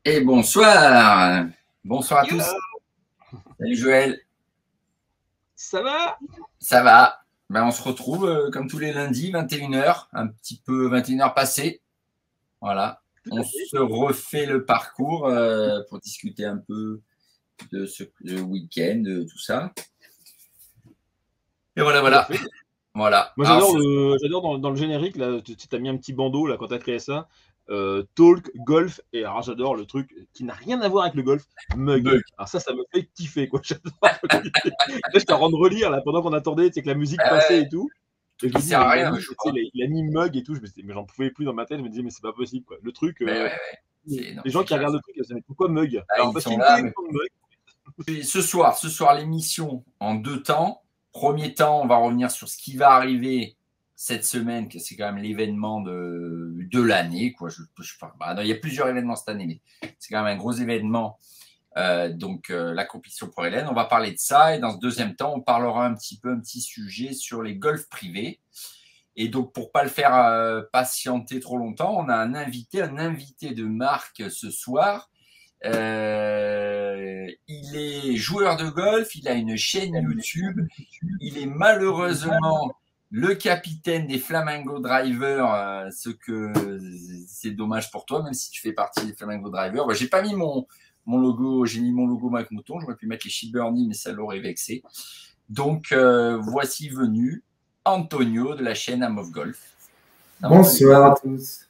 Et bonsoir. Bonsoir à Yo, tous. Salut Joël. ça va? Ça va? On se retrouve comme tous les lundis, 21h, un petit peu 21h passé. Voilà. Tout On à fait. se refait le parcours pour discuter un peu de ce week-end, de tout ça. Et voilà, Tout à voilà. fait. Voilà. Moi, Alors, j'adore dans le générique, là, tu as mis un petit bandeau là, quand tu as créé ça. Talk, golf, et alors j'adore le truc qui n'a rien à voir avec le golf, mug. bug. Alors ça me fait kiffer, quoi. J'adore. Là, j'étais en train de relire là, pendant qu'on attendait, c'est que la musique passait et tout. Et je me Qui dis, sert mais à il a rien, mis, je tu sais, crois. il a mis mug et tout. Mais j'en pouvais plus dans ma tête. Je me disais, mais c'est pas possible, quoi. Le truc, Mais ouais, ouais. les Non, gens c'est qui clair. regardent le truc, ils se disent, mais pourquoi mug? Ah, Alors, ils parce qu'il sont y a une là, mais collection de mugs. ce soir, l'émission en 2 temps. Premier temps, on va revenir sur ce qui va arriver cette semaine, que c'est quand même l'événement de l'année. Quoi. Non, il y a plusieurs événements cette année, mais c'est quand même un gros événement. La compétition pour Hélène, on va parler de ça. Et dans ce deuxième temps, on parlera un petit sujet sur les golfs privés. Et donc, pour pas le faire patienter trop longtemps, on a un invité de marque ce soir. Il est joueur de golf, il a une chaîne YouTube, il est malheureusement le capitaine des Flamingo Drivers, ce que c'est dommage pour toi, même si tu fais partie des Flamingo Drivers. J'ai pas mis mon logo, j'ai mis mon logo Mac Mouton, j'aurais pu mettre les Sheep Bernie, mais ça l'aurait vexé. Donc voici venu Antonio de la chaîne Am of Golf. Bonsoir à tous.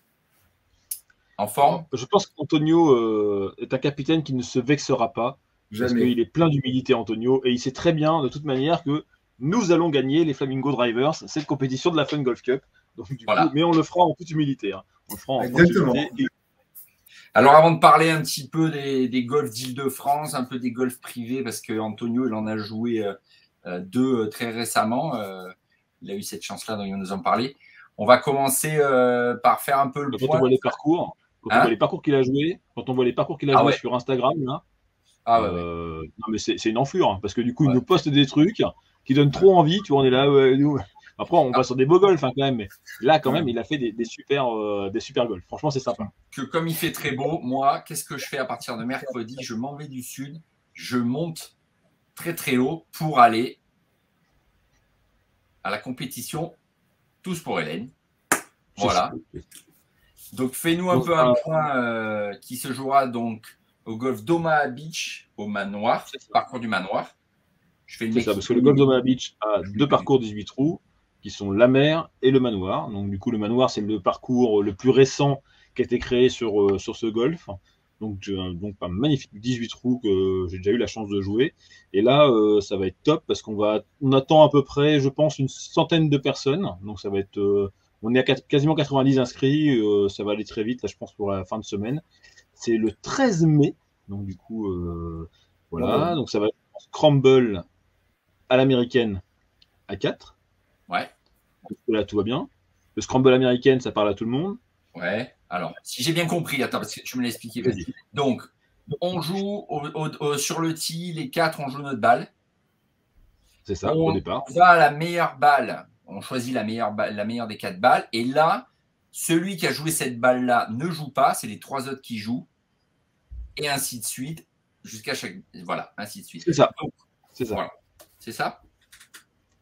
En forme? Je pense qu'Antonio est un capitaine qui ne se vexera pas, parce Jamais. qu'il est plein d'humilité, Antonio, et il sait très bien, de toute manière, que nous allons gagner les Flamingo Drivers, cette compétition de la Fun Golf Cup. Donc, Voilà. Mais on le fera en toute humilité. Hein. On le fera en Exactement. tranquillité. Alors, avant de parler un petit peu des golfs d'Île-de-France, un peu des golfs privés, parce que Antonio, il en a joué 2 très récemment. Il a eu cette chance-là, dont il va nous en parler. On va commencer par faire un peu le point. Quand on voit les parcours, on voit les parcours qu'il a joués, sur Instagram, là, non, mais c'est une enflure, hein, parce que du coup, il nous poste des trucs qui donnent trop envie. Tu vois, on est là, nous. Après, on va sur des beaux golfs, hein, quand même, mais là, quand même, il a fait des super golfs. Franchement, c'est sympa. Que comme il fait très beau, moi, qu'est-ce que je fais à partir de mercredi? Je m'en vais du sud, je monte très très haut pour aller à la compétition Tous pour Hélène. Voilà. Donc, fais-nous un peu un point qui se jouera donc au golf d'Omaha Beach, au manoir, parcours du manoir. C'est ça, parce que le golf d'Omaha Beach a 2 parcours 18 trous, qui sont la mer et le manoir. Donc, du coup, le manoir, c'est le parcours le plus récent qui a été créé sur ce golf. Donc un magnifique 18 trous que j'ai déjà eu la chance de jouer. Et là, ça va être top parce on attend à peu près, je pense, une centaine de personnes. Donc ça va être, on est à quasiment 90 inscrits. Ça va aller très vite, là, je pense, pour la fin de semaine. C'est le 13 mai. Donc du coup, voilà. Donc ça va être scramble à l'américaine à 4. Ouais. Là, tout va bien. Le scramble américaine, ça parle à tout le monde. Ouais. Alors, si j'ai bien compris, attends, parce que tu me l'as expliqué. Donc, on joue sur le tee, les 4, on joue notre balle. C'est ça, au départ. On va à la meilleure balle. On choisit la meilleure des 4 balles. Et là, celui qui a joué cette balle-là ne joue pas. C'est les 3 autres qui jouent. Et ainsi de suite. Jusqu'à chaque. Voilà, ainsi de suite. C'est ça. C'est ça. Voilà. C'est ça?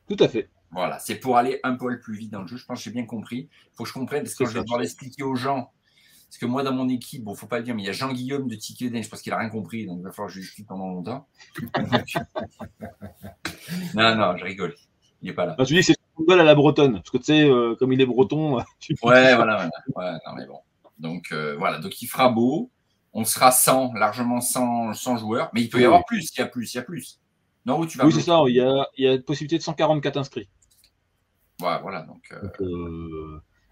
Tout à fait. Voilà, c'est pour aller un poil plus vite dans le jeu. Je pense que j'ai bien compris. Il faut que je comprenne parce que je vais devoir l'expliquer aux gens. Parce que moi, dans mon équipe, bon, faut pas le dire, mais il y a Jean-Guillaume de Ticket Eden. Je pense qu'il n'a rien compris, donc il va falloir que je l'explique pendant longtemps. non, je rigole. Il n'est pas là. Tu dis que c'est scramble à la bretonne, parce que tu sais, comme il est breton. Ouais, voilà. Ouais, non, mais bon. Donc, voilà. Donc, il fera beau. On sera largement 100 joueurs. Mais il peut y avoir plus. Il y a plus. Non, où tu vas. Oui, c'est ça. Il y a une possibilité de 144 inscrits. Ouais, voilà. Donc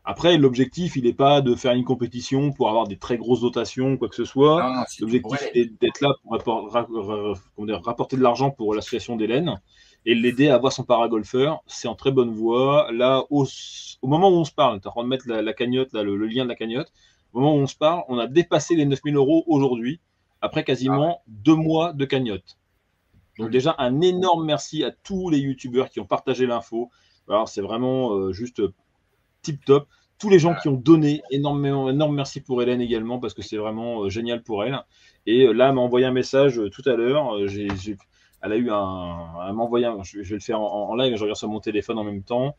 après, l'objectif, il n'est pas de faire une compétition pour avoir des très grosses dotations, quoi que ce soit. Non, l'objectif, c'est d'être là pour rapporter de l'argent pour l'association d'Hélène et l'aider à avoir son paragolfeur. C'est en très bonne voie. Là, au moment où on se parle, tu es en train de mettre la cagnotte, là, le lien de la cagnotte. Au moment où on se parle, on a dépassé les 9 000 € aujourd'hui, après quasiment 2 mois de cagnotte. Donc déjà, un énorme merci à tous les youtubeurs qui ont partagé l'info. Alors, c'est vraiment juste tip top. tous les gens qui ont donné, énorme merci pour Hélène également, parce que c'est vraiment génial pour elle. Et là, elle m'a envoyé un message tout à l'heure. Elle a eu elle m'a envoyé je vais le faire en live, je regarde sur mon téléphone en même temps.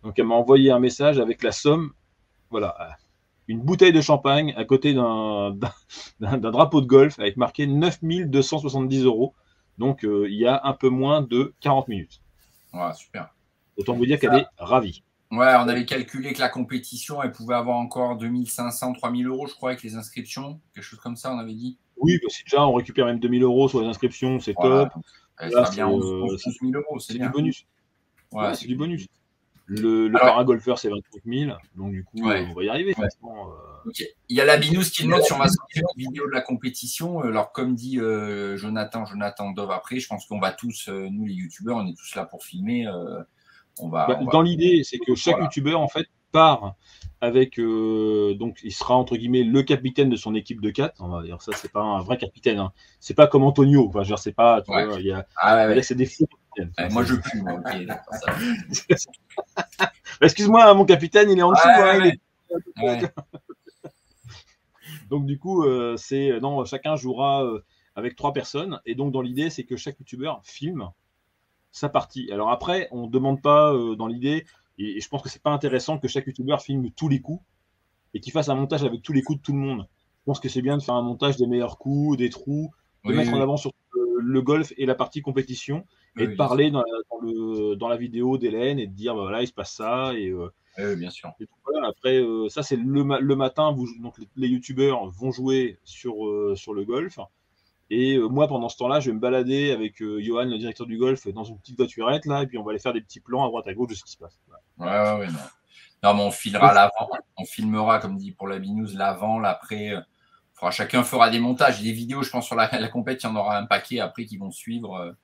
Donc, elle m'a envoyé un message avec la somme, voilà, une bouteille de champagne à côté d'un drapeau de golf avec marqué 9 270 €. Donc, il y a un peu moins de 40 minutes. Ouais, super. Autant vous dire qu'elle est ravie. Ouais, on avait calculé que la compétition, elle pouvait avoir encore 2500, 3000 €, je crois, avec les inscriptions. Quelque chose comme ça, on avait dit. Oui, bah, si déjà on récupère même 2000 € sur les inscriptions, c'est top. Elle sera bien 11 000 €, c'est bien. Du bonus. Ouais, c'est du bonus. Le paragolfeur, c'est 25 000. Donc, du coup, ouais. on va y arriver. Ouais. Okay. Il y a la Binous qui demande si on va sortir une vidéo de la compétition. Alors, comme dit Jonathan Dove après, je pense qu'on va tous, nous les youtubeurs, on est tous là pour filmer. Dans l'idée, c'est que chaque youtubeur, en fait, part avec, donc il sera entre guillemets le capitaine de son équipe de 4. On va dire ça, c'est pas un vrai capitaine. Hein. C'est pas comme Antonio. Enfin, genre, c'est pas. Tu vois, il y a, c'est des faux capitaines. Moi, je pue. Moi, okay, excuse-moi, mon capitaine, il est en dessous. Donc du coup, chacun jouera avec 3 personnes. Et donc dans l'idée, c'est que chaque youtubeur filme sa partie. Alors après, on ne demande pas dans l'idée, et je pense que c'est pas intéressant que chaque youtubeur filme tous les coups et qu'il fasse un montage avec tous les coups de tout le monde. Je pense que c'est bien de faire un montage des meilleurs coups, des trous, de mettre en avant sur le golf et la partie compétition, et de parler dans la vidéo d'Hélène et de dire voilà, il se passe ça. Et, bien sûr. Et voilà, après, ça c'est le matin, donc les youtubeurs vont jouer sur le golf. Et moi, pendant ce temps-là, je vais me balader avec Johan, le directeur du golf, dans une petite voiturette, là, et puis on va aller faire des petits plans à droite à gauche de ce qui se passe. Voilà. Ouais, non. Non, mais on filera l'avant, on filmera, comme dit pour la Binous, l'avant, l'après. Chacun fera des montages, des vidéos, je pense, sur la compète, il y en aura un paquet après qui vont suivre.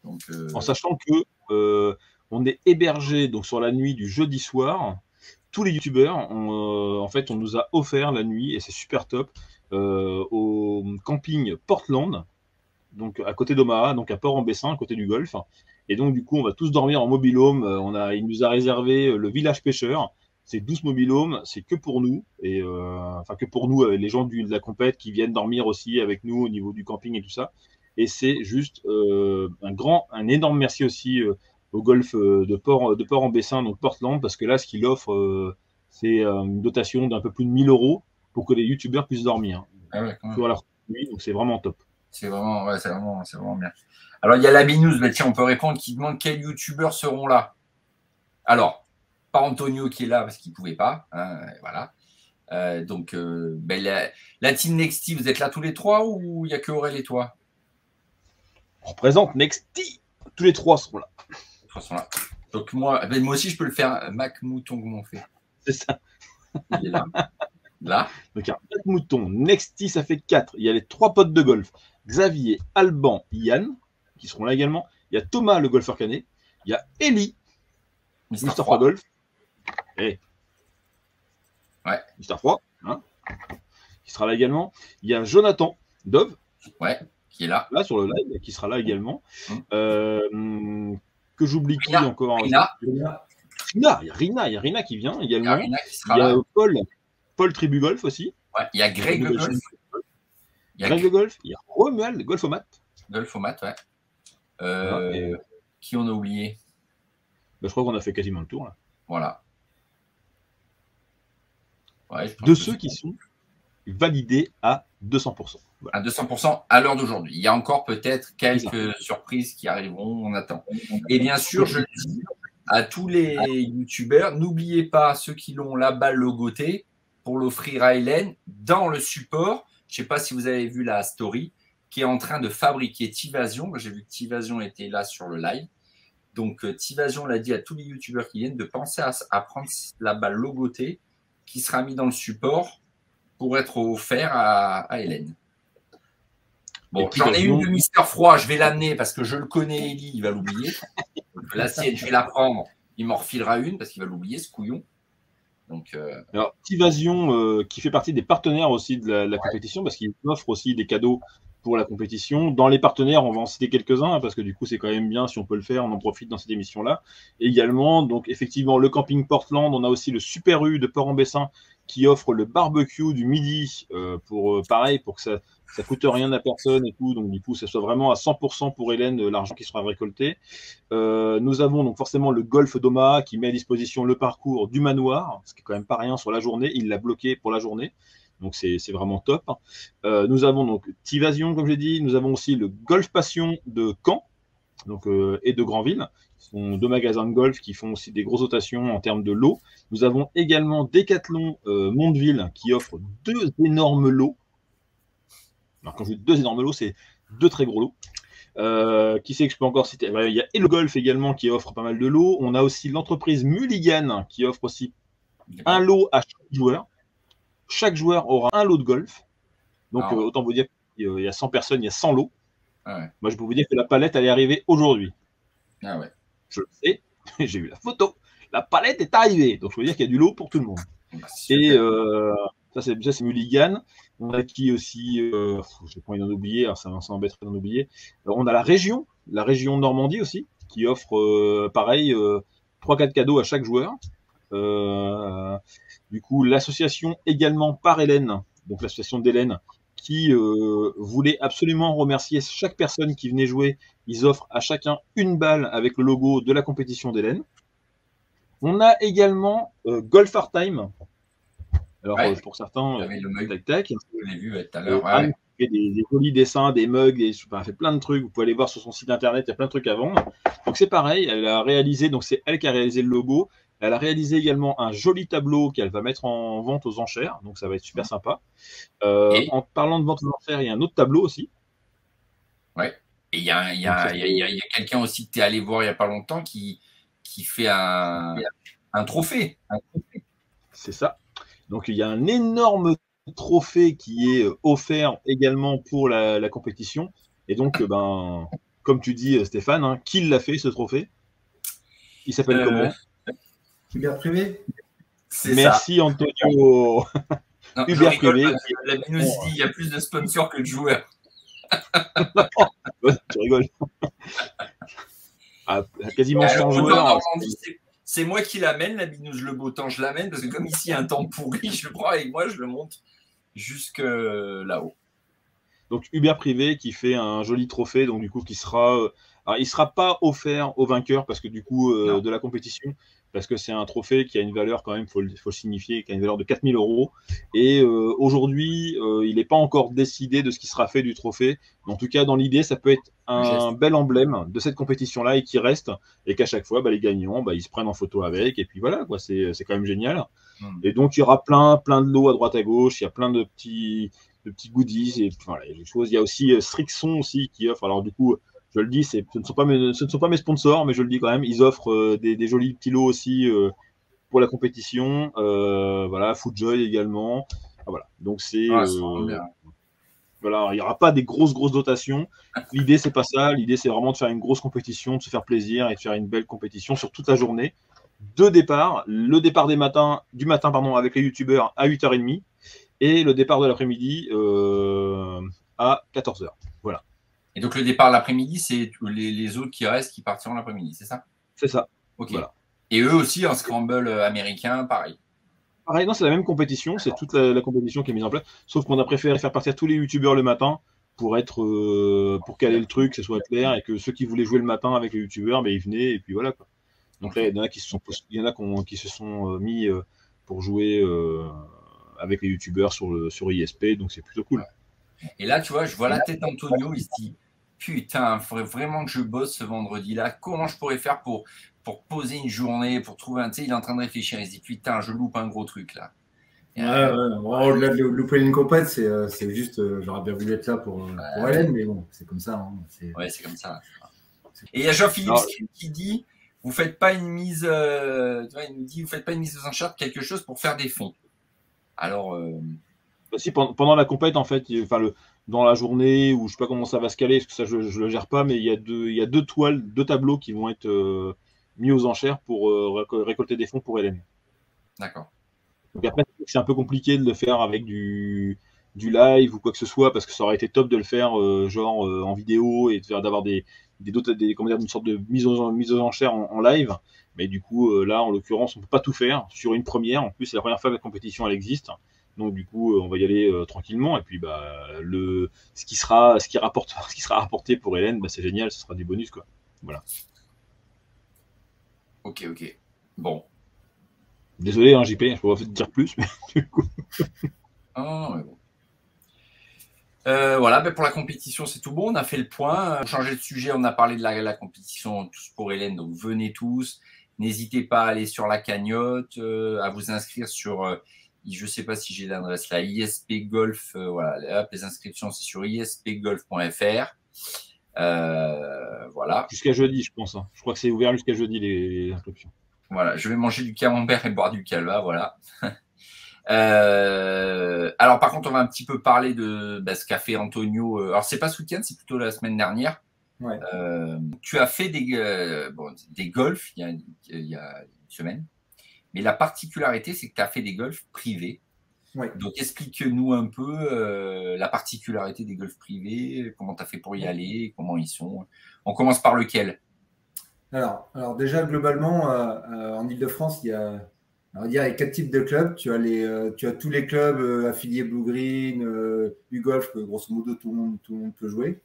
En sachant que on est hébergé donc sur la nuit du jeudi soir. Tous les youtubeurs, en fait, on nous a offert la nuit, et c'est super top, au camping Portland, donc à côté d'Omaha, donc à Port-en-Bessin, à côté du golf. Et donc, du coup, on va tous dormir en mobil-home. Il nous a réservé le village pêcheur. C'est 12 mobil-homes, c'est que pour nous. Et que pour nous, les gens de la compète qui viennent dormir aussi avec nous au niveau du camping et tout ça. Et c'est juste un énorme merci aussi au golf de Port-en-Bessin, donc Portland, parce que là, ce qu'il offre, c'est une dotation d'un peu plus de 1 000 € pour que les youtubeurs puissent dormir. Donc c'est vraiment top. C'est vraiment bien. Alors, il y a la Binous, tiens, on peut répondre, qui demande quels youtubeurs seront là. Alors, pas Antonio qui est là parce qu'il ne pouvait pas. Hein, voilà. La team Nexty, vous êtes là tous les 3 ou il n'y a que Aurel et toi? On représente Nexty. Tous les 3 seront là. Donc moi aussi, je peux le faire. Mac Mouton, comment on fait? C'est ça. Il est là. Là. Donc il y a Mac Mouton, Nexty, ça fait 4. Il y a les 3 potes de golf. Xavier, Alban, Yann, qui seront là également. Il y a Thomas, le golfeur canet. Il y a Ellie, Mister 3 Golf. Et Mister 3, hein, qui sera là également. Il y a Jonathan Dove. Ouais. Qui est là. Là sur le live, qui sera là également. Que j'oublie qui encore. Rina. Il y a Rina qui vient également. Il y a Paul Tribu Golf aussi. Ouais, il y a Greg le Golf. Greg le Golf. Il y a Romuald Golfomat. Golfomat, ouais. Qui on a oublié? Je crois qu'on a fait quasiment le tour là. Voilà. Ouais, de ceux qui sont validés à 200%. Voilà. À 200% à l'heure d'aujourd'hui. Il y a encore peut-être quelques surprises qui arriveront, on attend. Et bien sûr, je le dis à tous les youtubeurs, n'oubliez pas ceux qui l'ont la balle logotée pour l'offrir à Hélène dans le support. Je ne sais pas si vous avez vu la story qui est en train de fabriquer Tivasion. J'ai vu que Tivasion était là sur le live. Donc, Tivasion l'a dit à tous les youtubeurs qui viennent de penser à prendre la balle logotée qui sera mise dans le support pour être offert à Hélène. Bon, j'en ai une de Mister Froid, je vais l'amener parce que je le connais, Eli, il va l'oublier. La sienne, je vais la prendre, il m'en refilera une parce qu'il va l'oublier, ce couillon. Donc, alors, Tivasion, qui fait partie des partenaires aussi de la compétition, parce qu'il offre aussi des cadeaux pour la compétition. Dans les partenaires, on va en citer quelques-uns, hein, parce que du coup, c'est quand même bien, si on peut le faire, on en profite dans cette émission-là. Également, donc effectivement, le camping Portland, on a aussi le Super U de Port-en-Bessin qui offre le barbecue du midi pareil, pour que ça coûte rien à personne et tout. Donc du coup, ça soit vraiment à 100% pour Hélène, l'argent qui sera récolté. Nous avons donc forcément le Golf d'Omaha qui met à disposition le parcours du manoir, ce qui est quand même pas rien sur la journée. Il l'a bloqué pour la journée. Donc c'est vraiment top. Nous avons donc Tivasion, comme j'ai dit. Nous avons aussi le Golf Passion de Caen donc, et de Granville. Ce sont 2 magasins de golf qui font aussi des grosses rotations en termes de lots. Nous avons également Decathlon Mondeville qui offre 2 énormes lots. Alors quand je dis 2 énormes lots, c'est 2 très gros lots. Qui c'est que je peux encore citer? Il y a Hello Golf également qui offre pas mal de lots. On a aussi l'entreprise Mulligan qui offre aussi un lot à chaque joueur. Chaque joueur aura un lot de golf. Donc, autant vous dire qu'il y a 100 personnes, il y a 100 lots. Ah ouais. Moi, je peux vous dire que la palette, elle est arrivée aujourd'hui. Ah ouais. Je le sais, j'ai vu la photo. La palette est arrivée. Donc, je peux vous dire qu'il y a du lot pour tout le monde. Bah, et ça, c'est Mulligan. On a qui aussi, j'ai pas envie d'en oublier, alors ça m'embêterait d'en oublier. On a la région Normandie aussi, qui offre, pareil, 3-4 cadeaux à chaque joueur. Du coup, l'association également par Hélène, donc l'association d'Hélène, qui voulait absolument remercier chaque personne qui venait jouer. Ils offrent à chacun une balle avec le logo de la compétition d'Hélène. On a également Golf Art Time. Alors, pour certains, tac. Je l'ai vu tout à l'heure. Anne fait des jolis dessins, des mugs, elle fait plein de trucs. Vous pouvez aller voir sur son site internet, il y a plein de trucs à vendre. Donc, c'est pareil, elle a réalisé, donc c'est elle qui a réalisé le logo. Elle a réalisé également un joli tableau qu'elle va mettre en vente aux enchères, donc ça va être super sympa. En parlant de vente aux enchères, il y a un autre tableau aussi. Ouais. Et il y a quelqu'un aussi que tu es allé voir il n'y a pas longtemps qui fait un trophée. C'est ça. Donc il y a un énorme trophée qui est offert également pour la compétition. Et donc, comme tu dis, Stéphane, hein, qui l'a fait ce trophée? Il s'appelle comment? Uber privé. Merci Antonio. Non, Uber privé. La Binous dit il y a plus de sponsors que de joueurs. Tu rigoles. Quasiment 100 joueurs. C'est moi qui l'amène, la Binous le beau temps, je l'amène parce que comme ici il y a un temps pourri, je le prends avec moi, je le monte jusque là-haut. Donc Uber privé qui fait un joli trophée, donc du coup qui sera, alors il sera pas offert au vainqueur parce que du coup de la compétition, parce que c'est un trophée qui a une valeur quand même, faut le signifier, qui a une valeur de 4 000 €. Et aujourd'hui, il n'est pas encore décidé de ce qui sera fait du trophée. Mais en tout cas, dans l'idée, ça peut être un bel emblème de cette compétition-là et qui reste, et qu'à chaque fois, les gagnants, ils se prennent en photo avec, et puis voilà, quoi, c'est quand même génial. Et donc, il y aura plein de lots à droite à gauche, il y a plein de petits goodies, et voilà, il y a des choses. Il y a aussi Strixon aussi qui offre, alors du coup, je le dis, ce ne sont pas mes sponsors, mais je le dis quand même, ils offrent des jolis petits lots aussi pour la compétition. Voilà, Foodjoy également. Voilà, donc c'est voilà, il n'y aura pas des grosses dotations. L'idée c'est pas ça. L'idée c'est vraiment de faire une grosse compétition, de se faire plaisir et de faire une belle compétition sur toute la journée. 2 départs. Le départ du matin avec les youtubeurs à 8h30 et le départ de l'après-midi à 14h. Voilà. Et donc le départ l'après-midi, c'est les autres qui restent qui partiront l'après-midi, c'est ça? C'est ça. Ok. Voilà. Et eux aussi, un scramble américain, pareil. Pareil, non, c'est la même compétition, c'est toute la compétition qui est mise en place. Sauf qu'on a préféré faire partir tous les youtubeurs le matin pour caler le truc, que ce soit clair, et que ceux qui voulaient jouer le matin avec les youtubeurs, ils venaient, et puis voilà, quoi. Donc là, il y en a qui se sont mis pour jouer avec les youtubeurs sur ISP, donc c'est plutôt cool. Et là, tu vois, je vois la tête d'Antonio, il se dit putain, il faudrait vraiment que je bosse ce vendredi-là. Comment je pourrais faire pour poser une journée, pour trouver un. Tu sais, il est en train de réfléchir. Il se dit putain, je loupe un gros truc là. Au-delà de louper une compète, c'est juste, j'aurais bien voulu être là pour Hélène, mais bon, c'est comme ça. Hein, c'est comme ça. Et il y a Jean-Philippe qui dit vous faites pas une mise. Il nous dit vous faites pas une mise aux enchères de quelque chose pour faire des fonds. Alors. Si, pendant la compète, en fait, dans la journée, ou je sais pas comment ça va se caler, parce que ça je le gère pas, mais il y a deux tableaux qui vont être mis aux enchères pour récolter des fonds pour Hélène. D'accord. Donc après, c'est un peu compliqué de le faire avec du du live ou quoi que ce soit, parce que ça aurait été top de le faire genre en vidéo et d'avoir comment dire, une sorte de mise aux enchères en live. Mais du coup, là, en l'occurrence, on peut pas tout faire sur une première. En plus, c'est la première fois que la compétition elle existe. Donc du coup, on va y aller tranquillement. Et puis ce qui sera rapporté pour Hélène, c'est génial, ce sera du bonus, quoi. Voilà. Ok. Bon. Désolé, hein, JP, je pourrais te dire plus, mais du coup. Mais bon. Voilà, pour la compétition, c'est tout bon. On a fait le point. Pour changer de sujet, on a parlé de la compétition tous pour Hélène. Donc venez tous. N'hésitez pas à aller sur la cagnotte, à vous inscrire sur. Je ne sais pas si j'ai l'adresse là, ISP Golf. Voilà, hop, les inscriptions, c'est sur ispgolf.fr. Voilà. Jusqu'à jeudi, je pense. Hein. Je crois que c'est ouvert jusqu'à jeudi les inscriptions. Voilà, je vais manger du camembert et boire du calva, voilà. Alors par contre, on va un petit peu parler de ce qu'a fait Antonio. Alors c'est pas ce week-end, c'est plutôt la semaine dernière. Ouais. Tu as fait des golfs il y a une semaine, mais la particularité, c'est que tu as fait des golfs privés. Ouais. Donc explique-nous un peu la particularité des golfs privés, comment tu as fait pour y aller, comment ils sont. On commence par lequel? Alors déjà, globalement, en Ile-de-France, il y a, on va dire, il y a 4 types de clubs. Tu as tous les clubs affiliés Blue Green, U-Golf, que grosso modo tout le monde peut jouer.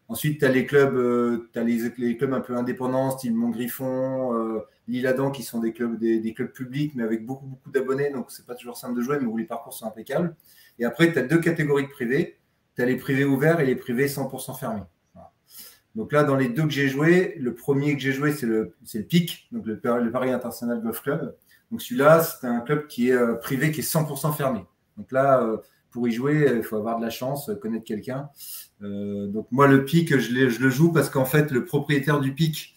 Ensuite, tu as les clubs, les clubs un peu indépendants, style Montgriffon, l'Isle-Adam, qui sont des clubs publics, mais avec beaucoup d'abonnés, donc c'est pas toujours simple de jouer, mais où les parcours sont impeccables. Et après, tu as 2 catégories de privés. Tu as les privés ouverts et les privés 100% fermés. Voilà. Donc là, dans les 2 que j'ai joués, le premier que j'ai joué, c'est le PIC, donc le Paris International Golf Club. Donc celui-là, c'est un club qui est privé, qui est 100% fermé. Donc là, pour y jouer, il faut avoir de la chance, connaître quelqu'un. Donc moi, le PIC, je le joue parce qu'en fait, le propriétaire du PIC,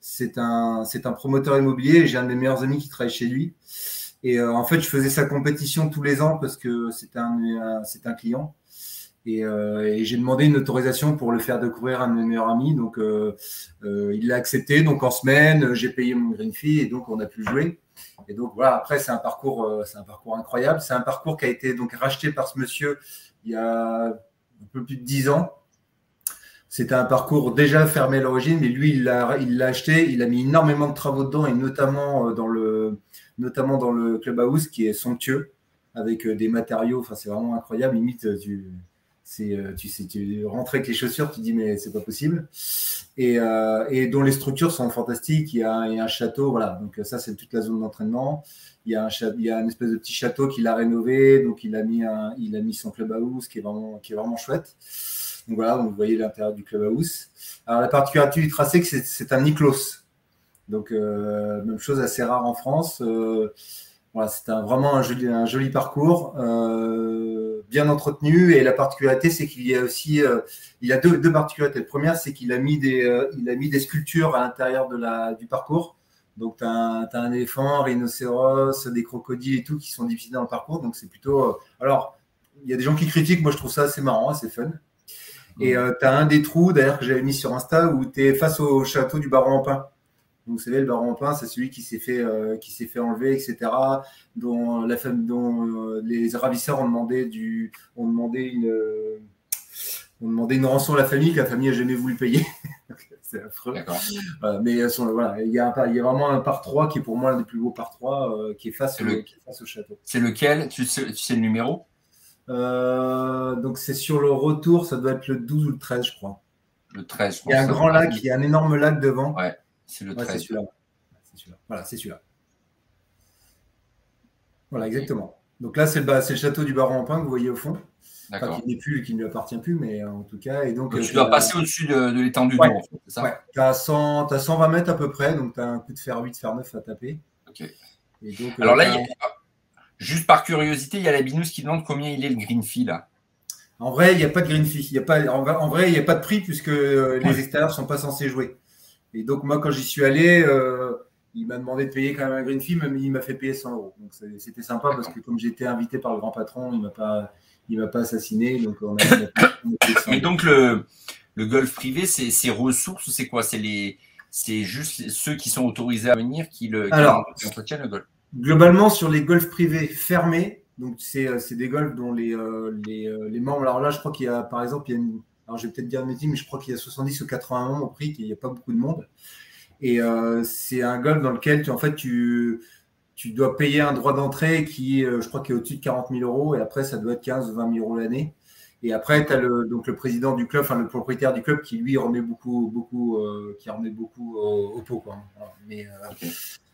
c'est un promoteur immobilier et j'ai un de mes meilleurs amis qui travaille chez lui. Et en fait, je faisais sa compétition tous les ans parce que c'est un client. Et j'ai demandé une autorisation pour le faire découvrir à un de mes meilleurs amis. Donc, il l'a accepté. Donc, en semaine, j'ai payé mon green fee et donc on a pu jouer. Et donc, voilà, après, c'est un parcours incroyable. C'est un parcours qui a été donc racheté par ce monsieur il y a un peu plus de 10 ans. C'était un parcours déjà fermé à l'origine, mais lui, il l'a acheté. Il a mis énormément de travaux dedans et notamment dans le clubhouse qui est somptueux avec des matériaux. Enfin, c'est vraiment incroyable. Limite, tu rentres avec les chaussures, tu dis mais c'est pas possible. Et dont les structures sont fantastiques. Il y a un château, voilà. Donc ça, c'est toute la zone d'entraînement. Il y a une espèce de petit château qu'il a rénové. Donc il a mis son clubhouse qui est vraiment chouette. Donc voilà, donc vous voyez l'intérieur du clubhouse. Alors la particularité du tracé, c'est un Niklos. Donc même chose assez rare en France. Voilà, c'est vraiment un joli parcours, bien entretenu. Et la particularité, c'est qu'il y a aussi, il a deux particularités. La première, c'est qu'il a mis des sculptures à l'intérieur du parcours. Donc, tu as un éléphant, un rhinocéros, des crocodiles et tout qui sont diffusés dans le parcours. Donc, c'est plutôt. Alors, il y a des gens qui critiquent. Moi, je trouve ça assez marrant, assez fun. Et tu as un des trous, d'ailleurs, que j'avais mis sur Insta, où tu es face au château du Baron en Pin. Donc, vous savez, le Baron en Pin, c'est celui qui s'est fait enlever, etc., dont les ravisseurs ont demandé une rançon à la famille que la famille n'a jamais voulu payer. C'est affreux. D'accord. Mais voilà, il y a vraiment un par 3 qui est pour moi l'un des plus beaux par 3 qui est face au château. C'est lequel? Tu sais le numéro? Donc, c'est sur le retour, ça doit être le 12 ou le 13, je crois. Le 13, je pense. Il y a un grand lac, il y a un énorme lac devant. Ouais, c'est le 13. C'est celui-là. Voilà, c'est celui-là. Voilà, exactement. Donc là, c'est le château du Baron en Pin que vous voyez au fond. Enfin, qui ne lui appartient plus, mais en tout cas. Et donc, tu dois passer au-dessus de l'étendue d'eau, en fait, c'est ça? Ouais, tu as 120 mètres à peu près, donc tu as un coup de fer 8, fer 9 à taper. Ok. Et donc, alors là, juste par curiosité, il y a la Binous qui demande combien il est le green fee là. En vrai, il n'y a pas de green fee. En vrai, il n'y a pas de prix puisque les extérieurs ne sont pas censés jouer. Et donc, moi, quand j'y suis allé, il m'a demandé de payer quand même un green fee, mais il m'a fait payer 100 €. Donc, c'était sympa parce que comme j'étais invité par le grand patron, il ne m'a pas assassiné. Donc, mais donc, le golf privé, c'est ses ressources ou c'est quoi? C'est juste ceux qui sont autorisés à venir qui entretiennent le golf? Globalement, sur les golfs privés fermés, Donc, c'est des golfs dont les membres. Alors là, je crois qu'il y a, par exemple, alors je vais peut-être dire une bêtise, mais je crois qu'il y a 70 ou 80 membres au prix, qu'il n'y a pas beaucoup de monde. Et c'est un golf dans lequel en fait, tu dois payer un droit d'entrée qui, je crois, qui est au-dessus de 40 000 euros. Et après, ça doit être 15 ou 20 000 euros l'année. Et après, tu as donc le président du club, enfin le propriétaire du club, qui lui remet beaucoup au pot, quoi. Mais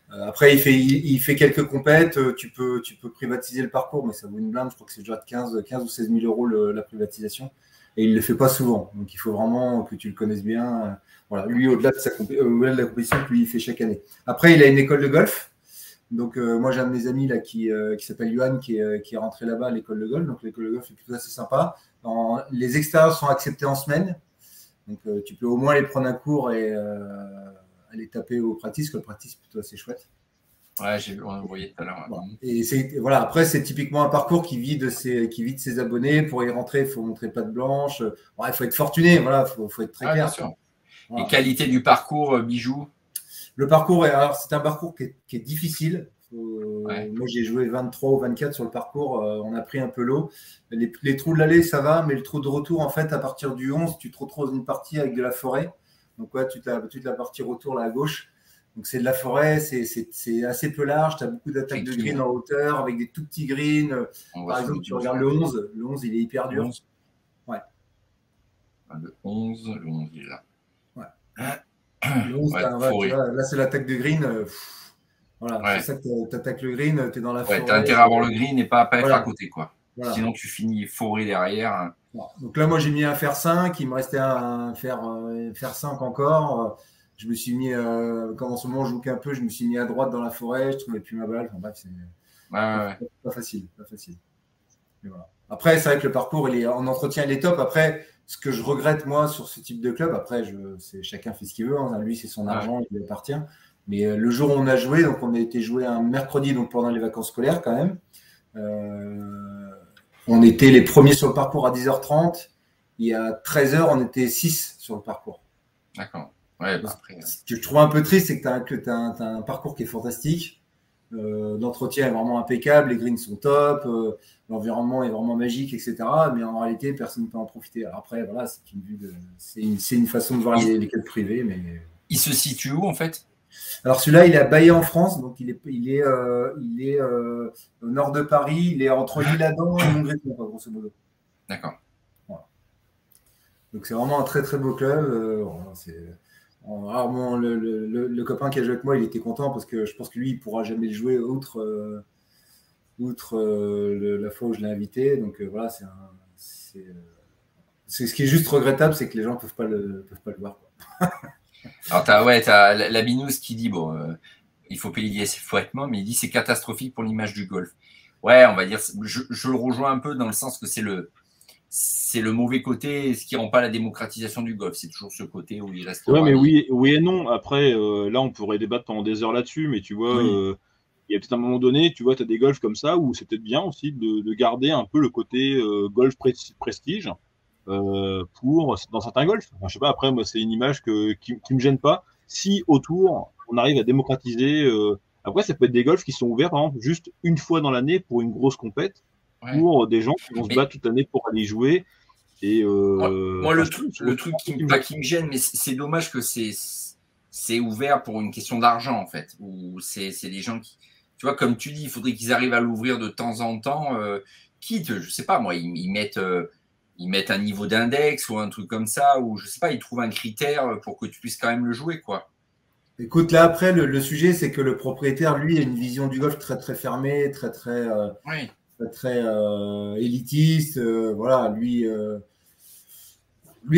après, il fait quelques compètes. Tu peux privatiser le parcours, mais ça vaut une blinde. Je crois que c'est déjà de 15 ou 16 000 euros la privatisation. Et il ne le fait pas souvent. Donc, il faut vraiment que tu le connaisses bien. Voilà. Lui, au-delà de la compétition que lui, il fait chaque année. Après, il a une école de golf. Donc, moi, j'ai un de mes amis là, qui s'appelle Yohan, qui est rentré là-bas à l'école de golf. Donc, l'école de golf est plutôt assez sympa. Les extérieurs sont acceptés en semaine. Donc, tu peux au moins aller prendre un cours et aller taper au practice, que le practice est plutôt assez chouette. Ouais, on voyait tout à l'heure. Voilà. Et voilà, après, c'est typiquement un parcours qui vit de ses abonnés. Pour y rentrer, il faut montrer patte blanche. Il faut être fortuné, voilà, faut être très clair. Bien sûr. Voilà. Et qualité du parcours, Bijou? Le parcours, alors c'est un parcours qui est difficile. Moi, j'ai joué 23 ou 24 sur le parcours. On a pris un peu l'eau. Les trous de l'allée, ça va, mais le trou de retour, en fait, à partir du 11, tu te retrouves dans une partie avec de la forêt. Donc, ouais, toute la partie retour là à gauche. Donc, c'est de la forêt, c'est assez peu large. Tu as beaucoup d'attaques de green en hauteur avec des tout petits greens. Par exemple, tu regardes le 11. Le 11, il est hyper dur. Ouais. Le 11, il est là. Ouais. Le 11, là, c'est l'attaque de green. Voilà, c'est ça que tu attaques le green, tu es dans la forêt. Tu as intérêt à avoir le green et pas être à côté, quoi. Voilà. Sinon, tu finis forêt derrière. Voilà. Donc là, moi, j'ai mis un fer 5. Il me restait un fer 5 encore. Je me suis mis, quand en ce moment je joue qu'un peu, je me suis mis à droite dans la forêt. Je ne trouvais plus ma balle. Enfin, bref, c'est pas facile. Mais voilà. Après, c'est vrai que le parcours, en entretien, il est top. Après, ce que je regrette, moi, sur ce type de club, après, chacun fait ce qu'il veut. Hein. Lui, c'est son argent, il lui appartient. Mais le jour où on a joué, donc on a été joué un mercredi, donc pendant les vacances scolaires quand même. On était les premiers sur le parcours à 10h30. Et à 13h, on était 6 sur le parcours. D'accord. Ouais, après, ce que je trouve un peu triste, c'est que tu as un parcours qui est fantastique. L'entretien est vraiment impeccable, les greens sont top, l'environnement est vraiment magique, etc. Mais en réalité, personne ne peut en profiter. Alors après, voilà, c'est une façon de voir les clubs privés. Mais il se situe où en fait? Alors celui-là, il est à Baillet en France, donc il est au nord de Paris, il est entre l'Isle-Adam et Montgréson, grosso modo. D'accord. Voilà. Donc c'est vraiment un très très beau club. Rarement le copain qui a joué avec moi, il était content parce que je pense que lui, il ne pourra jamais le jouer outre la fois où je l'ai invité. Donc voilà, c'est ce qui est juste regrettable, c'est que les gens ne peuvent pas le voir, quoi. Alors, t'as la Binous qui dit, il faut payer ses fouettements, mais il dit c'est catastrophique pour l'image du golf. Ouais, on va dire, je le rejoins un peu dans le sens que c'est le mauvais côté, ce qui rend pas la démocratisation du golf. C'est toujours ce côté où il reste. Ouais, mais oui et non. Après, là, on pourrait débattre pendant des heures là-dessus, mais tu vois, il y a peut-être un moment donné, tu vois, tu as des golfs comme ça où c'est peut-être bien aussi de garder un peu le côté golf prestige. Dans certains golfs. Enfin, je sais pas, après, moi, c'est une image qui me gêne pas. Si autour, on arrive à démocratiser, après, ça peut être des golfs qui sont ouverts, par exemple, juste une fois dans l'année pour une grosse compète, pour des gens qui vont se battre toute l'année pour aller jouer. Et, moi, le truc qui me gêne, mais c'est dommage que c'est ouvert pour une question d'argent, en fait. Ou c'est des gens qui, tu vois, comme tu dis, il faudrait qu'ils arrivent à l'ouvrir de temps en temps. Quitte, je sais pas, moi, ils mettent un niveau d'index ou un truc comme ça, ou je sais pas, ils trouvent un critère pour que tu puisses quand même le jouer, quoi. Écoute, là après, le sujet, c'est que le propriétaire, lui, a une vision du golf très très fermée, très très élitiste. Voilà, lui,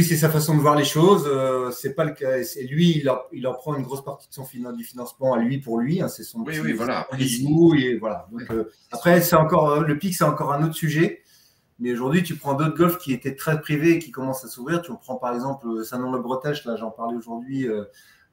c'est sa façon de voir les choses. C'est pas le cas. Et lui, il en prend une grosse partie de du financement à lui pour lui. Hein, c'est son oui, voilà. Et voilà. Donc, après, c'est encore le pic, c'est encore un autre sujet. Mais aujourd'hui, tu prends d'autres golfs qui étaient très privés et qui commencent à s'ouvrir. Tu prends par exemple Saint-Nom-la-Bretèche. Là, j'en parlais aujourd'hui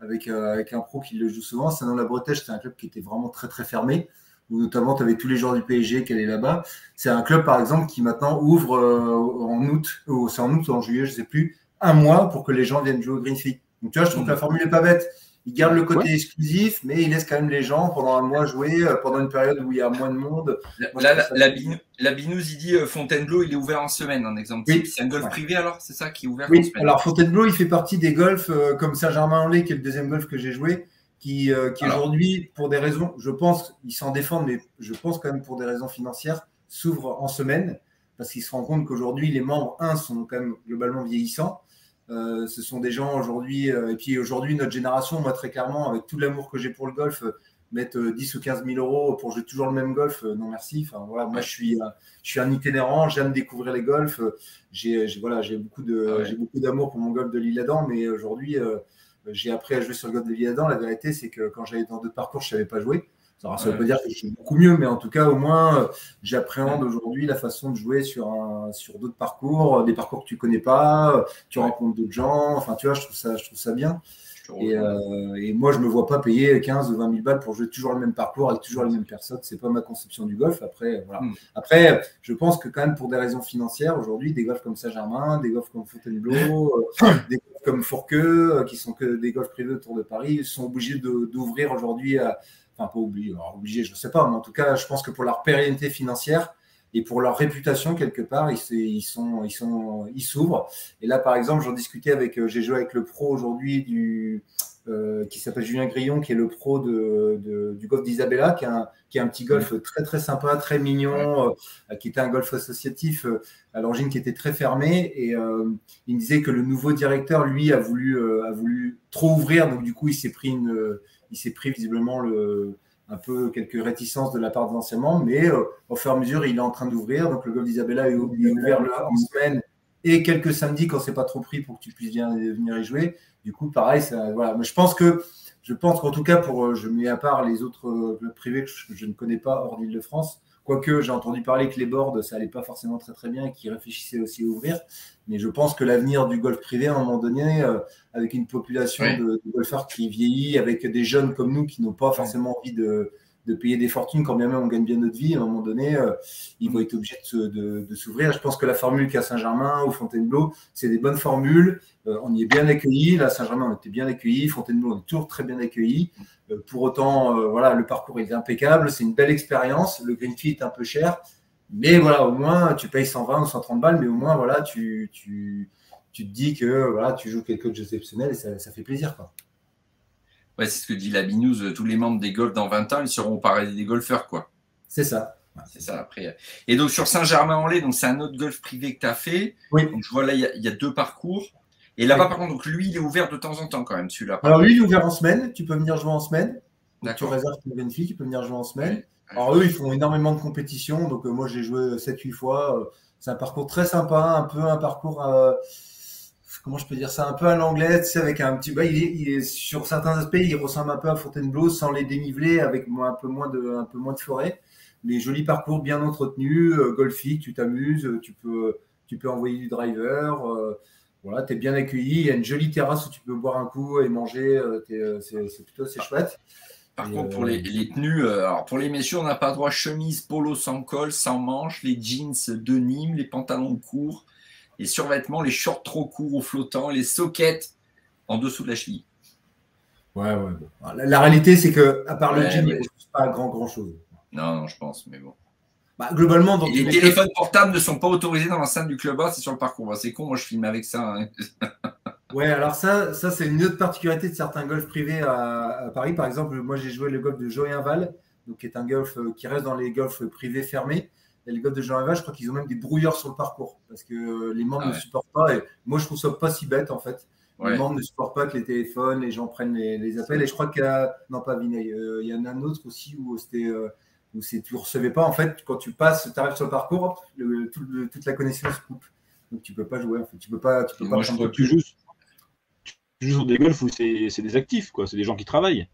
avec un pro qui le joue souvent. Saint-Nom-la-Bretèche, c'est un club qui était vraiment très très fermé, où notamment tu avais tous les joueurs du PSG qui allaient là-bas. C'est un club par exemple qui maintenant ouvre en août, c'est en août ou en juillet, je ne sais plus, un mois pour que les gens viennent jouer au Greenfield. Donc tu vois, je trouve que la formule n'est pas bête. Il garde le côté exclusif, mais il laisse quand même les gens pendant un mois jouer, pendant une période où il y a moins de monde. La Binous, il dit Fontainebleau, il est ouvert en semaine, un exemple. Oui. C'est un golf privé alors, c'est ça qui est ouvert en Oui, semaine. alors Fontainebleau, il fait partie des golfs comme Saint-Germain-en-Laye, qui est le deuxième golf que j'ai joué, qui aujourd'hui, pour des raisons, je pense, ils s'en défendent, mais je pense quand même pour des raisons financières, s'ouvre en semaine, parce qu'ils se rendent compte qu'aujourd'hui, les membres, sont quand même globalement vieillissants. Ce sont des gens aujourd'hui, et puis aujourd'hui, notre génération, moi très clairement, avec tout l'amour que j'ai pour le golf, mettre 10 ou 15 000 euros pour jouer toujours le même golf, non merci. Enfin, voilà, moi, je suis un itinérant, j'aime découvrir les golfs. J'ai beaucoup d'amour pour mon golf de l'Isle-Adam, mais aujourd'hui, j'ai appris à jouer sur le golf de l'Isle-Adam. La vérité, c'est que quand j'allais dans d'autres parcours, je ne savais pas jouer. Ça ne veut pas dire que je suis beaucoup mieux, mais en tout cas, au moins, j'appréhende aujourd'hui la façon de jouer sur d'autres parcours, des parcours que tu ne connais pas, tu rencontres d'autres gens. Enfin, tu vois, je trouve ça bien. Et moi, je ne me vois pas payer 15 ou 20 000 balles pour jouer toujours le même parcours avec toujours les mêmes personnes. Ce n'est pas ma conception du golf. Après, voilà. Après, je pense que quand même pour des raisons financières, aujourd'hui, des golfs comme Saint-Germain, des golfs comme Fontainebleau, des golfs comme Fourqueux, qui sont que des golfs privés autour de Paris, sont obligés d'ouvrir aujourd'hui enfin, pas obligé, je ne sais pas, mais en tout cas, je pense que pour leur pérennité financière et pour leur réputation, quelque part, ils s'ouvrent. Et là, par exemple, j'en discutais j'ai joué avec le pro aujourd'hui qui s'appelle Julien Grillon, qui est le pro du golf d'Isabella, qui est un petit golf très, très sympa, très mignon, qui était un golf associatif à l'origine qui était très fermé. Et il me disait que le nouveau directeur, lui, a voulu trop ouvrir. Donc, du coup, il s'est pris visiblement un peu quelques réticences de la part des anciens membres, mais au fur et à mesure, il est en train d'ouvrir. Donc, le golf d'Isabella est ouvert en semaine et quelques samedis quand c'est pas trop pris pour que tu puisses venir y jouer. Du coup, pareil, voilà. Mais je pense qu'en tout cas, je mets à part les autres clubs privés que je ne connais pas hors d'Île-de-France, quoique j'ai entendu parler que les boards, ça allait pas forcément très très bien et qu'ils réfléchissaient aussi à ouvrir. Mais je pense que l'avenir du golf privé, à un moment donné, avec une population de golfeurs qui vieillit, avec des jeunes comme nous qui n'ont pas forcément envie de payer des fortunes, quand bien même on gagne bien notre vie, à un moment donné, ils vont être obligés de s'ouvrir. Je pense que la formule qu'a Saint-Germain ou Fontainebleau, c'est des bonnes formules. On y est bien accueillis. Là, Saint-Germain, on était bien accueillis. Fontainebleau, on est toujours très bien accueillis. Pour autant, voilà, le parcours est impeccable. C'est une belle expérience. Le green fee est un peu cher. Mais voilà, au moins, tu payes 120 ou 130 balles, mais au moins, voilà, tu te dis que voilà, tu joues quelque chose d'exceptionnel et ça fait plaisir, quoi. Ouais, c'est ce que dit la Binous, tous les membres des golfs dans 20 ans, ils seront au paradis des golfeurs, quoi. C'est ça. C'est ça, après. Et donc, sur Saint-Germain-en-Laye, donc c'est un autre golf privé que tu as fait. Oui. Donc, je vois là, il y a 2 parcours. Et là-bas, par contre, donc, lui, il est ouvert de temps en temps, quand même, celui-là. Alors, lui, il est ouvert en semaine. Tu peux venir jouer en semaine. Donc, tu réserves ton green fee, tu peux venir jouer en semaine. Ouais. Alors, eux, ils font énormément de compétitions. Donc, moi, j'ai joué 7-8 fois. C'est un parcours très sympa, un peu un parcours... comment je peux dire ça, un peu à l'anglais, tu sais, avec un petit, il est sur certains aspects, il ressemble un peu à Fontainebleau sans les dénivelés, avec un peu moins de forêt, mais joli parcours, bien entretenu, golfique, tu t'amuses, tu peux envoyer du driver, voilà, tu es bien accueilli, il y a une jolie terrasse où tu peux boire un coup et manger, c'est plutôt assez chouette. Par contre, pour les tenues, alors pour les messieurs, on n'a pas droit chemise polo sans col, sans manches, les jeans de Nîmes, les pantalons courts, les survêtements, les shorts trop courts ou flottants, les sockets en dessous de la cheville. Ouais. Bon. La réalité, c'est que à part le jean, il ne pas grand chose. Non, je pense, mais bon. Globalement, donc les téléphones portables ne sont pas autorisés dans l'enceinte du clubhouse, c'est sur le parcours. C'est con, moi je filme avec ça. Hein. Ouais, alors ça c'est une autre particularité de certains golfs privés à Paris. Par exemple, moi j'ai joué le golf de Joyenval, donc qui est un golf qui reste dans les golfs privés fermés. Et le golf de Joyenval, je crois qu'ils ont même des brouilleurs sur le parcours parce que les membres ne supportent pas. Et moi, je trouve ça pas si bête en fait. Les membres ne supportent pas que les téléphones, les gens prennent les appels. Et je crois qu'il y a, non pas Vinay, il y en a un autre aussi où c'était tu ne recevais pas. En fait, quand tu passes, tu arrives sur le parcours, toute la connexion se coupe. Donc tu ne peux pas jouer. En fait. Tu peux pas moi, je crois que tu joues sur des golfs où c'est des actifs, quoi. C'est des gens qui travaillent.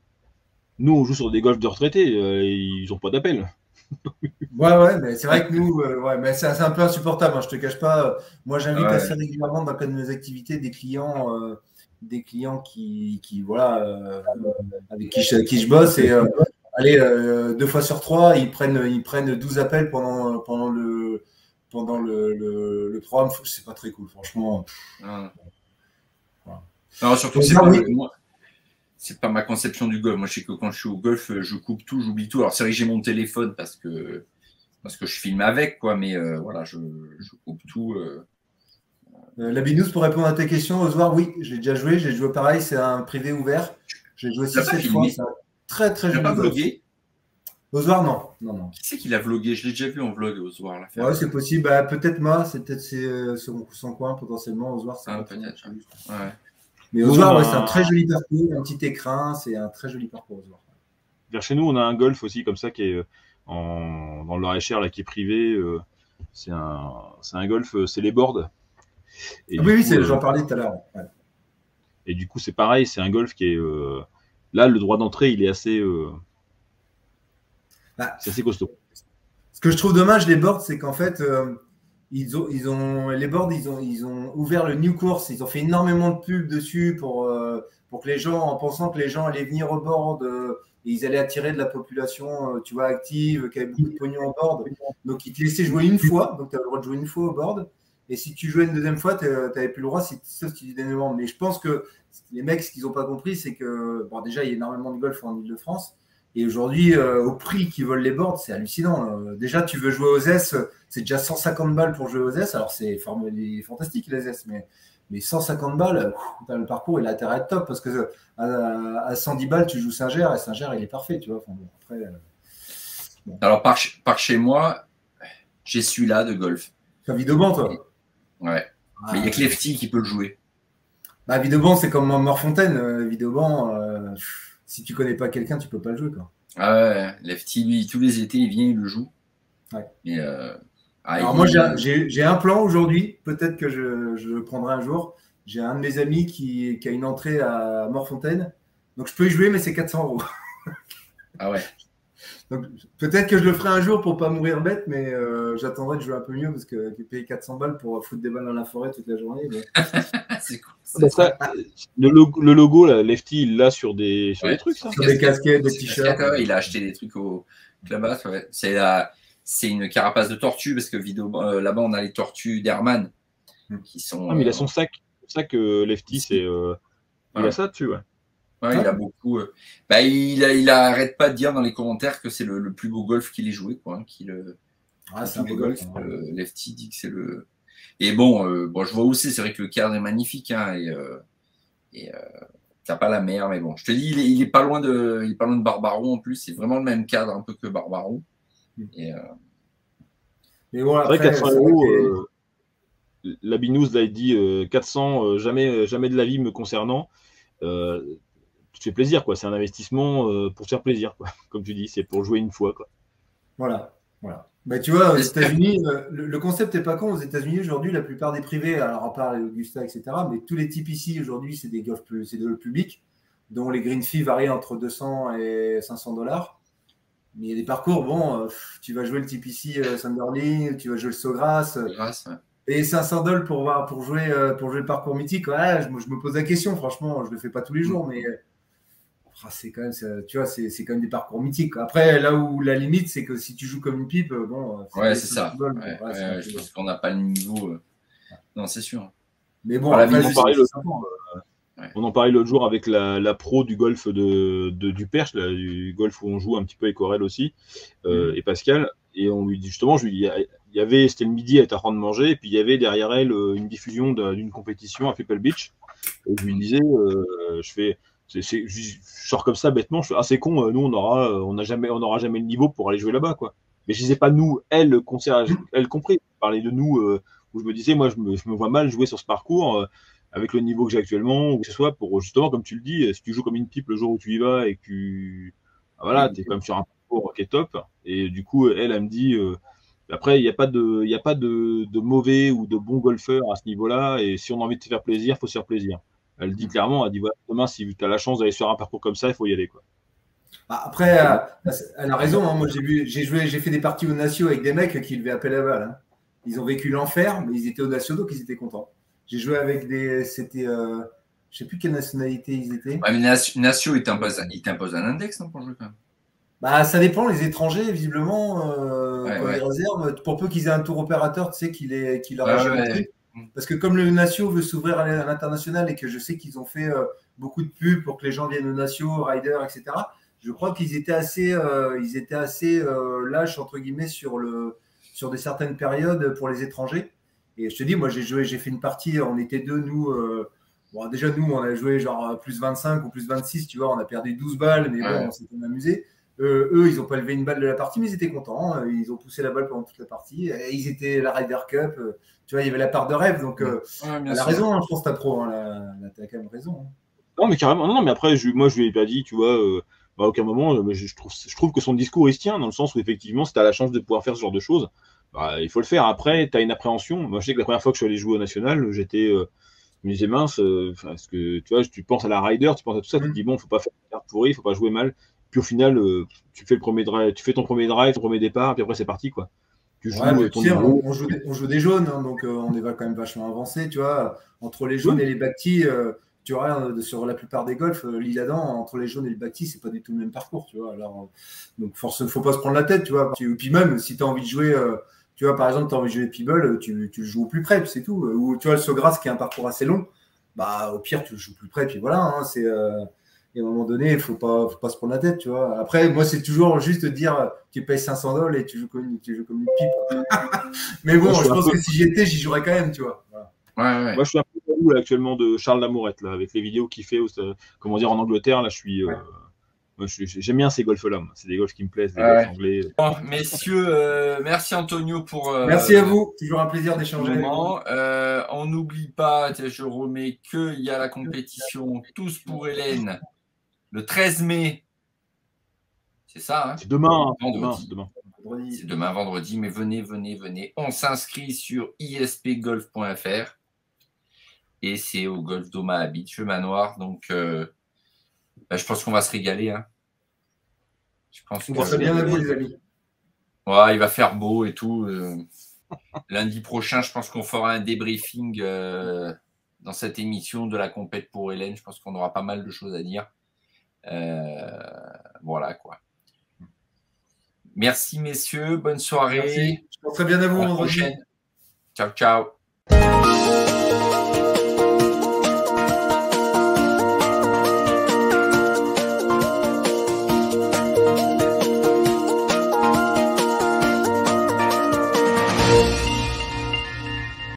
Nous, on joue sur des golfs de retraités. Ils n'ont pas d'appel. Ouais, mais c'est vrai que nous, mais c'est un peu insupportable, hein, je te cache pas. Moi, j'invite assez régulièrement dans le cadre de mes activités des clients qui voilà, avec qui je bosse et allez, 2 fois sur 3, ils prennent 12 appels pendant le programme. C'est pas très cool, franchement. Non, surtout, c'est c'est pas ma conception du golf. Moi, je sais que quand je suis au golf, je coupe tout, j'oublie tout. Alors, c'est vrai que j'ai mon téléphone parce que je filme avec, quoi, mais voilà, je coupe tout. Labinous, pour répondre à tes questions, Ozoir, oui, j'ai déjà joué. J'ai joué pareil, c'est un privé ouvert. J'ai joué Tu l'as pas 6-7 fois. filmé? C'est un très, très Tu l'as joli pas golf. vlogué? Ozoir, non. Non. Qui c'est qui l'a vlogué? Je l'ai déjà vu en vlog, Ozoir. Ouais, c'est possible. Bah, peut-être moi, c'est peut-être son coin potentiellement. Ozoir, c'est peut-être. Ouais. Mais Ozoir, ouais, c'est un très joli parcours, un petit écrin, c'est un très joli parcours Ozoir. Vers chez nous, on a un golf aussi comme ça qui est dans le Loir-et-Cher, là, qui est privé. C'est un golf, c'est les boards. Et oui, coup, j'en parlais tout à l'heure. Ouais. Et du coup, c'est pareil, c'est un golf qui est là, le droit d'entrée, il est assez, c'est assez costaud. Ce que je trouve dommage, les boards, c'est qu'en fait, les boards, ils ont ouvert le new course, ils ont fait énormément de pubs dessus pour que les gens, en pensant que les gens allaient venir au board, et ils allaient attirer de la population, tu vois, active, qui avait beaucoup de pognon au board. Donc, ils te laissaient jouer une fois, donc tu avais le droit de jouer une fois au board. Et si tu jouais une deuxième fois, tu n'avais plus le droit, sauf si tu disais non. Mais je pense que les mecs, ce qu'ils n'ont pas compris, c'est que, bon, déjà, il y a énormément de golf en Ile-de-France. Et aujourd'hui, au prix qu'ils veulent les boards, c'est hallucinant. Déjà, tu veux jouer aux S, c'est déjà 150 balles pour jouer aux S. Alors, c'est fantastique, les S, mais 150 balles, le parcours, il a intérêt à être top parce que à 110 balles, tu joues Saint-Ger et Saint-Ger, il est parfait, tu vois. Enfin, bon, après, bon. Alors, par chez moi, j'ai celui-là de golf. C'est un Videoban, toi? Ouais. Mais il n'y a que Lefty qui peut le jouer. Bah, Videoban, c'est comme Morfontaine. Videoban, si tu connais pas quelqu'un, tu peux pas le jouer, quoi. Ah ouais, Lefty, lui, tous les étés, il vient, il le joue. Ouais. Mais, alors, moi, j'ai un plan aujourd'hui. Peut-être que je le prendrai un jour. J'ai un de mes amis qui a une entrée à Morfontaine. Donc, je peux y jouer, mais c'est 400 €. Ah ouais. Donc, peut-être que je le ferai un jour pour pas mourir bête, mais j'attendrai de jouer un peu mieux parce que payer 400 balles pour foutre des balles dans la forêt toute la journée. C'est cool. Le logo, là, Lefty, il l'a sur des trucs, ça. Sur des casquettes, des t-shirts. Il a acheté des trucs au Clubhouse. Ouais. C'est une carapace de tortue parce que là-bas, on a les tortues d'Herman qui sont. Ah, mais il a son sac. C'est ça que Lefty, c'est. Il a ça dessus, ouais. Ouais, il a beaucoup. Il arrête pas de dire dans les commentaires que c'est le plus beau golf qu'il ait joué, quoi. C'est un beau golf. Lefty dit que c'est le. Et bon, je vois aussi, c'est vrai que le cadre est magnifique, hein, et t'as pas la mer, mais bon, je te dis, il est pas loin de Barbaron en plus, c'est vraiment le même cadre un peu que Barbaron. Et bon, après, 400 €. Labinous l'a dit 400, jamais de la vie me concernant. Tu te fais plaisir, quoi. C'est un investissement pour te faire plaisir, quoi. Comme tu dis, c'est pour jouer une fois, quoi. Voilà. Bah, tu vois, aux États-Unis, le concept n'est pas con. Aux États-Unis, aujourd'hui, la plupart des privés, alors à part les Augusta, etc., mais tous les types ici, aujourd'hui, c'est des golf c'est de public, dont les green fees varient entre 200 et 500 $. Mais il y a des parcours, bon, tu vas jouer le TPC Sunderling, tu vas jouer le Sawgrass. Et 500 $ pour jouer le parcours mythique. Ouais, je me pose la question, franchement, je ne le fais pas tous les jours, mais c'est quand même, tu vois, c'est quand même des parcours mythiques, quoi. Après, là où la limite, c'est que si tu joues comme une pipe, bon. Ouais, c'est ça. Je pense qu'on n'a pas le niveau. Non, c'est sûr. Mais bon, après, on en parlait l'autre jour avec la pro du golf du Perche, là, du golf où on joue un petit peu avec Aurel aussi, et Pascal. Et on lui dit justement, c'était le midi, elle était en train de manger, et puis il y avait derrière elle une diffusion d'une compétition à Pebble Beach. Et je lui disais, je sors comme ça bêtement, je fais, c'est con, nous on n'aura jamais le niveau pour aller jouer là-bas, quoi. Mais je disais pas nous, elle compris, parler de nous, où je me disais, moi je me vois mal jouer sur ce parcours avec le niveau que j'ai actuellement, ou que ce soit pour justement, comme tu le dis, si tu joues comme une pipe le jour où tu y vas et que tu es quand même sur un parcours qui est top. Et du coup, elle me dit, après, il n'y a pas de mauvais ou de bons golfeurs à ce niveau-là, et si on a envie de se faire plaisir, il faut se faire plaisir. Elle dit clairement, elle dit, voilà, demain, si tu as la chance d'aller sur un parcours comme ça, il faut y aller, quoi. Après, elle a raison, hein. Moi, j'ai fait des parties aux nationaux avec des mecs qui levaient à pelle à balle, hein. Ils ont vécu l'enfer, mais ils étaient aux nationaux, donc ils étaient contents. J'ai joué avec c'était, je sais plus quelle nationalité ils étaient. Ouais, mais Natio, il t'impose un index, non, pour jouer quand même. Bah, ça dépend, les étrangers, visiblement, quand ils réservent, pour peu qu'ils aient un tour opérateur, tu sais, qu'il leur achète un truc. parce que comme le Natio veut s'ouvrir à l'international et que je sais qu'ils ont fait beaucoup de pubs pour que les gens viennent au Natio, Rider, etc., je crois qu'ils étaient assez, lâches, entre guillemets, sur certaines périodes pour les étrangers. Et je te dis, moi, j'ai fait une partie, on était deux, nous. Bon, déjà, nous, on a joué genre plus 25 ou plus 26, tu vois, on a perdu 12 balles, mais bon, on s'est amusé. Eux, ils n'ont pas levé une balle de la partie, mais ils étaient contents. Hein. Ils ont poussé la balle pendant toute la partie. Et ils étaient la Ryder Cup. Tu vois, il y avait la part de rêve. Donc, elle a raison, hein, je pense que t'as pro. Hein, t'as quand même raison. Hein. Non, mais carrément. Non, mais après, moi, je lui ai pas dit, tu vois, à aucun moment, je trouve que son discours, il se tient, dans le sens où, effectivement, si tu as la chance de pouvoir faire ce genre de choses, bah, il faut le faire. Après, tu as une appréhension. Moi, je sais que la première fois que je suis allé jouer au National, j'étais. Je me disais mince, parce que tu vois, tu penses à la Rider, tu penses à tout ça, tu te dis bon, faut pas faire une carte pourrie, faut pas jouer mal. Puis au final, tu fais le premier drive, tu fais ton premier drive, ton premier départ, puis après c'est parti quoi. Tu joues ton niveau. On joue des jaunes, hein, donc on est quand même vachement avancé, tu vois. Entre les jaunes et les bactis, tu vois, sur la plupart des golfs, l'Isle-Adam, entre les jaunes et les bactis, c'est pas du tout le même parcours, tu vois. Alors, donc faut pas se prendre la tête, tu vois. Puis même, si tu as envie de jouer, tu vois, par exemple, tu as envie de jouer Peeble, tu le joues au plus près, c'est tout. Ou tu vois, le Sawgrass, qui est un parcours assez long, bah au pire, tu le joues plus près, puis voilà, hein, c'est. Et à un moment donné, il faut pas se prendre la tête, tu vois. Après, moi, c'est toujours juste de dire, tu payes 500 $ et tu joues comme une pipe. Mais bon, je pense que si j'y étais, j'y jouerais quand même, tu vois. Voilà. Moi, je suis un peu jaloux là, actuellement de Charles Lamourette, là, avec les vidéos qu'il fait, comment dire, en Angleterre. Là, j'aime bien ces golfs-là. C'est des golfs qui me plaisent, des golfs anglais. Bon, messieurs, merci Antonio pour. Merci à vous. Toujours un plaisir d'échanger. On n'oublie pas, je remets qu'il y a la compétition Tous pour Hélène le 13 mai. C'est ça, hein? C'est demain. C'est demain, vendredi, mais venez. On s'inscrit sur ispgolf.fr et c'est au Golf Doma à Beach, le manoir. Donc, je pense qu'on va se régaler. Hein. Je pense on va très bien à vous, les amis. Ouais, il va faire beau et tout. Lundi prochain, je pense qu'on fera un débriefing dans cette émission de la compète pour Hélène. Je pense qu'on aura pas mal de choses à dire. Voilà, quoi. Merci, messieurs. Bonne soirée. Merci. Je pense très bien à vous. À la prochaine. Ciao, ciao.